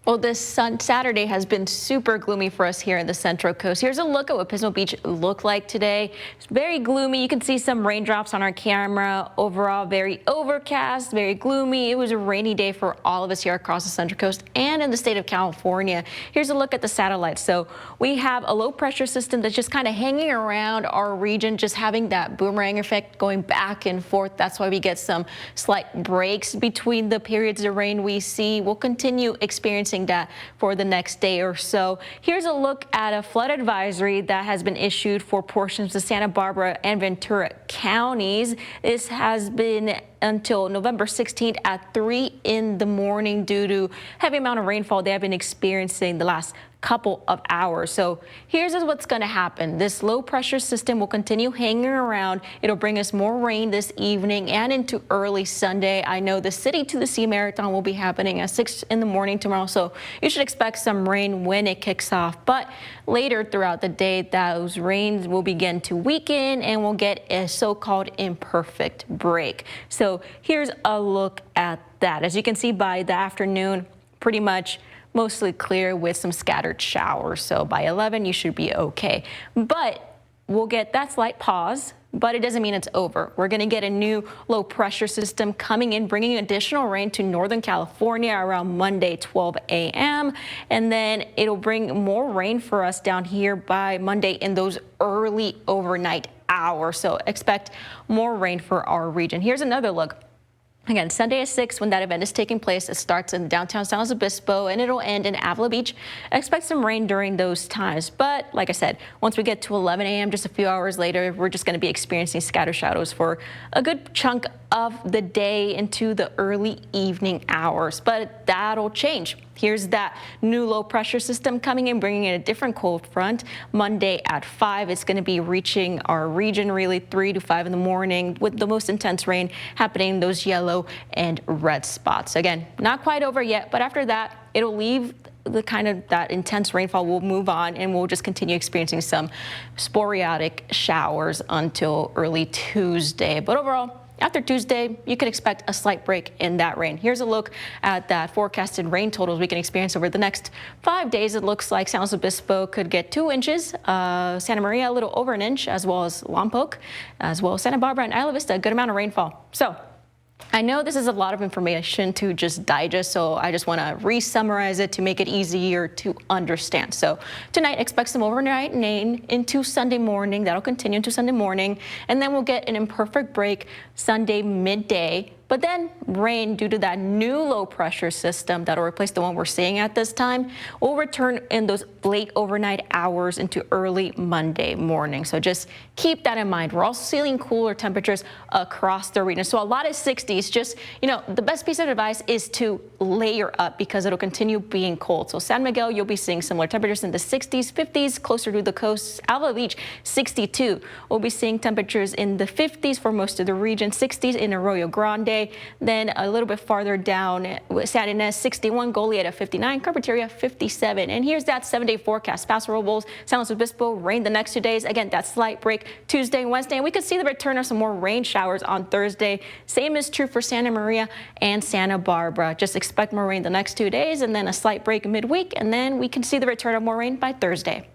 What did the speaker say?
Well, this Saturday has been super gloomy for us here in the Central Coast. Here's a look at what Pismo Beach looked like today. It's very gloomy. You can see some raindrops on our camera. Overall, very overcast, very gloomy. It was a rainy day for all of us here across the Central Coast and in the state of California. Here's a look at the satellites. So we have a low pressure system that's just kind of hanging around our region, just having that boomerang effect going back and forth. That's why we get some slight breaks between the periods of rain we see. We'll continue experiencing that for the next day or so. Here's a look at a flood advisory that has been issued for portions of Santa Barbara and Ventura counties. This has been until November 16th at 3 in the morning due to heavy amount of rainfall they have been experiencing the last couple of hours. So here's what's going to happen. This low pressure system will continue hanging around. It'll bring us more rain this evening and into early Sunday. I know the City to the Sea Marathon will be happening at 6 in the morning tomorrow, so you should expect some rain when it kicks off. But later throughout the day, those rains will begin to weaken and we'll get a so-called imperfect break. So here's a look at that. As you can see, by the afternoon, pretty much mostly clear with some scattered showers. So by 11, you should be okay. But we'll get that slight pause, but it doesn't mean it's over. We're going to get a new low pressure system coming in, bringing additional rain to Northern California around Monday, 12 a.m. And then it'll bring more rain for us down here by Monday in those early overnight hours. So expect more rain for our region. Here's another look. Again, Sunday at 6 when that event is taking place. It starts in downtown San Luis Obispo and it'll end in Avila Beach. Expect some rain during those times. But like I said, once we get to 11 a.m., just a few hours later, we're just going to be experiencing scattered shadows for a good chunk of the day into the early evening hours. But that'll change. Here's that new low pressure system coming in, bringing in a different cold front. Monday at 5, it's going to be reaching our region really 3 to 5 in the morning with the most intense rain happening in those yellow and red spots. Again, not quite over yet, but after that, it'll leave the kind of that intense rainfall will move on and we'll just continue experiencing some sporadic showers until early Tuesday. But overall, after Tuesday, you can expect a slight break in that rain. Here's a look at that forecasted rain totals we can experience over the next 5 days. It looks like San Luis Obispo could get 2 inches, Santa Maria a little over an inch, as well as Lompoc, as well as Santa Barbara and Isla Vista, a good amount of rainfall. So I know this is a lot of information to just digest, so I just want to re-summarize it to make it easier to understand. So tonight, expect some overnight rain into Sunday morning. That'll continue into Sunday morning, and then we'll get an imperfect break Sunday midday. But then rain due to that new low pressure system that'll replace the one we're seeing at this time will return in those late overnight hours into early Monday morning. So just keep that in mind. We're also seeing cooler temperatures across the region. So a lot of 60s. Just, the best piece of advice is to layer up because it'll continue being cold. So San Miguel, you'll be seeing similar temperatures in the 60s, 50s, closer to the coast. Avila Beach, 62. We'll be seeing temperatures in the 50s for most of the region, 60s in Arroyo Grande. Then a little bit farther down, Santa Ynez 61, Goliad 59, Carpinteria 57. And here's that 7-day forecast. Paso Robles, San Luis Obispo, rain the next 2 days. Again, that slight break Tuesday and Wednesday. And we could see the return of some more rain showers on Thursday. Same is true for Santa Maria and Santa Barbara. Just expect more rain the next 2 days and then a slight break midweek. And then we can see the return of more rain by Thursday.